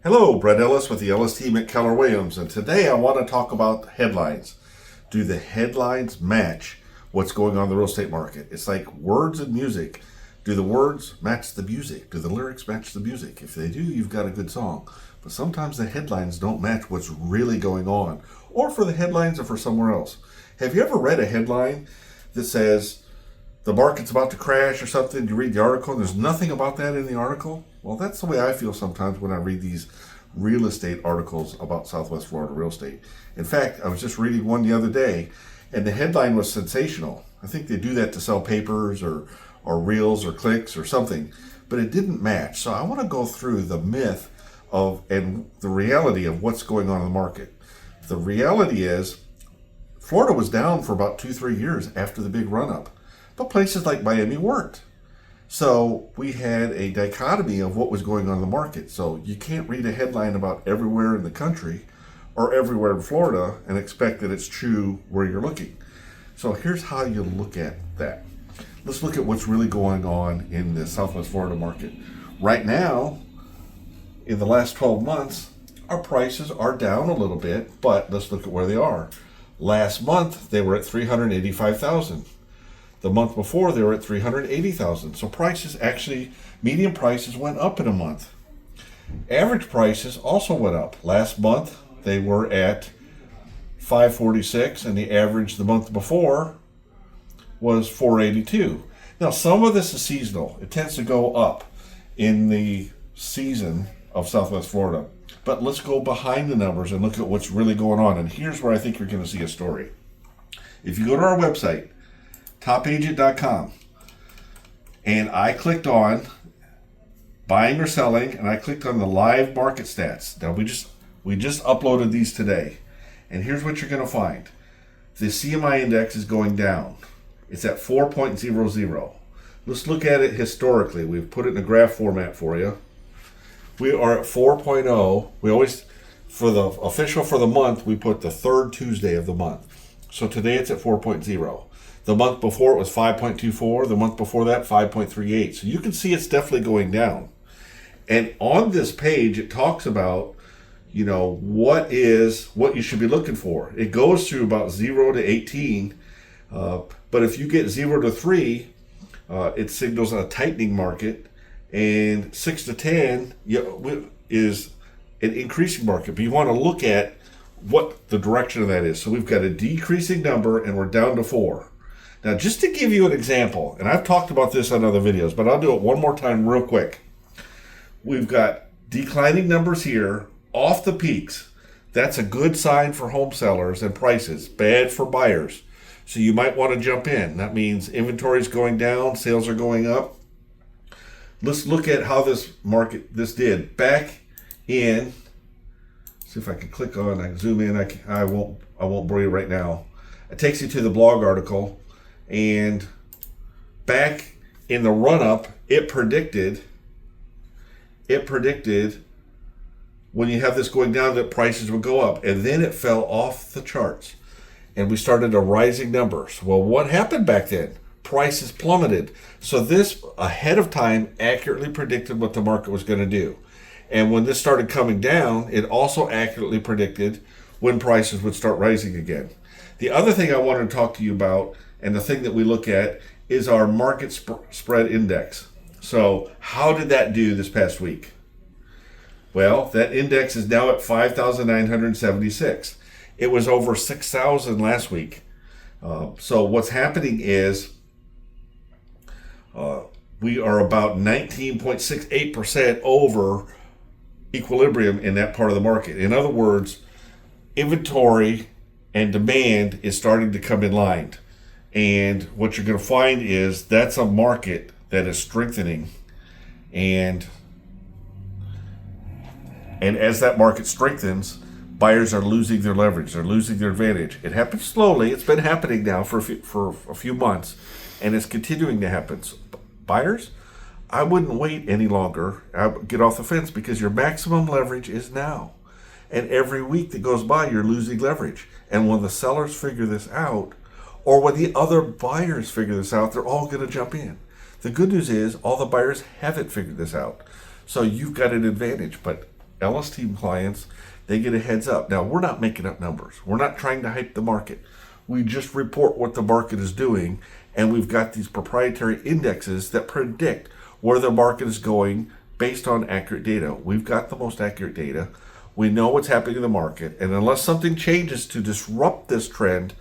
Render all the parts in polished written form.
Hello, Brett Ellis with the Ellis team at Keller Williams, and today I want to talk about headlines. Do the headlines match what's going on in the real estate market? It's like words and music. Do the words match the music? Do the lyrics match the music? If they do, you've got a good song. But sometimes the headlines don't match what's really going on, or for the headlines or for somewhere else. Have you ever read a headline that says the market's about to crash or something? You read the article and there's nothing about that in the article? Well, that's the way I feel sometimes when I read these real estate articles about Southwest Florida real estate. In fact, I was just reading one the other day, and the headline was sensational. I think they do that to sell papers or reels or clicks or something, but it didn't match. So I want to go through the myth of and the reality of what's going on in the market. The reality is Florida was down for about 2-3 years after the big run-up, but places like Miami weren't. So we had a dichotomy of what was going on in the market. So you can't read a headline about everywhere in the country or everywhere in Florida and expect that it's true where you're looking. So here's how you look at that. Let's look at what's really going on in the Southwest Florida market. Right now, in the last 12 months, our prices are down a little bit, but let's look at where they are. Last month, they were at $385,000. The month before, they were at $380,000. So prices actually, median prices went up in a month. Average prices also went up. Last month, they were at $546, and the average the month before was $482. Now, some of this is seasonal. It tends to go up in the season of Southwest Florida. But let's go behind the numbers and look at what's really going on. And here's where I think you're going to see a story. If you go to our website, topagent.com, and I clicked on buying or selling, and I clicked on the live market stats. Now we just uploaded these today, and here's what you're going to find. The CMI index is going down. It's at 4.00. Let's look at it historically. We've put it in a graph format for you. We are at 4.0. We always, for the official for the month, we put the third Tuesday of the month. So today it's at 4.0. The month before it was 5.24. The month before that, 5.38. So you can see it's definitely going down. And on this page, it talks about, what you should be looking for. It goes through about 0 to 18. But if you get 0 to 3, it signals a tightening market. And 6 to 10 is an increasing market. But you want to look at what the direction of that is. So we've got a decreasing number and we're down to 4. Now, just to give you an example, and I've talked about this on other videos, but I'll do it one more time real quick. We've got declining numbers here off the peaks. That's a good sign for home sellers and prices, bad for buyers. So you might want to jump in. That means inventory is going down, sales are going up. Let's look at how this did. Back in, see if I can click on, I can zoom in, I won't bore you right now. It takes you to the blog article. And back in the run-up, it predicted when you have this going down that prices would go up. And then it fell off the charts. And we started a rising numbers. Well, what happened back then? Prices plummeted. So this, ahead of time, accurately predicted what the market was going to do. And when this started coming down, it also accurately predicted when prices would start rising again. The other thing I wanted to talk to you about, and the thing that we look at, is our market spread index. So how did that do this past week? Well, that index is now at 5,976. It was over 6,000 last week. So what's happening is we are about 19.68% over equilibrium in that part of the market. In other words, inventory and demand is starting to come in line. And what you're going to find is that's a market that is strengthening. And as that market strengthens, buyers are losing their leverage. They're losing their advantage. It happens slowly. It's been happening now for a few months, and it's continuing to happen. So, buyers, I wouldn't wait any longer. Get off the fence, because your maximum leverage is now. And every week that goes by, you're losing leverage. And when the sellers figure this out, or when the other buyers figure this out, they're all going to jump in. The good news is all the buyers haven't figured this out. So you've got an advantage. But Ellis team clients, they get a heads up. Now, we're not making up numbers. We're not trying to hype the market. We just report what the market is doing, and we've got these proprietary indexes that predict where the market is going based on accurate data. We've got the most accurate data. We know what's happening in the market, and unless something changes to disrupt this trend,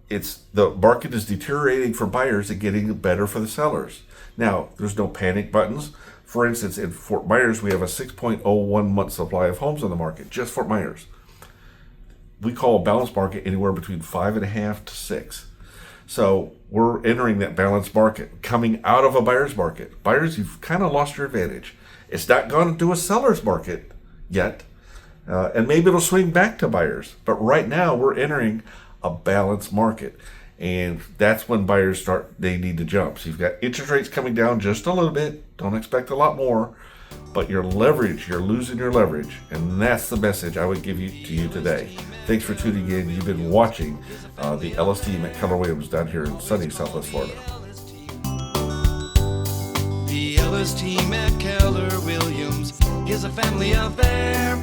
the market is deteriorating for buyers and getting better for the sellers. Now, there's no panic buttons. For instance, in Fort Myers, we have a 6.01 month supply of homes on the market, just Fort Myers. We call a balanced market anywhere between 5.5 to 6. So we're entering that balanced market, coming out of a buyer's market. Buyers, you've kind of lost your advantage. It's not gone to a seller's market yet, and maybe it'll swing back to buyers. But right now, we're entering a balanced market, and that's when buyers they need to jump. So you've got interest rates coming down just a little bit. Don't expect a lot more, but your leverage, you're losing your leverage, and that's the message I would give to you today. Thanks for tuning in. You've been watching the Ellis team at Keller Williams down here in sunny Southwest Florida. The Ellis team at Keller Williams is a family affair.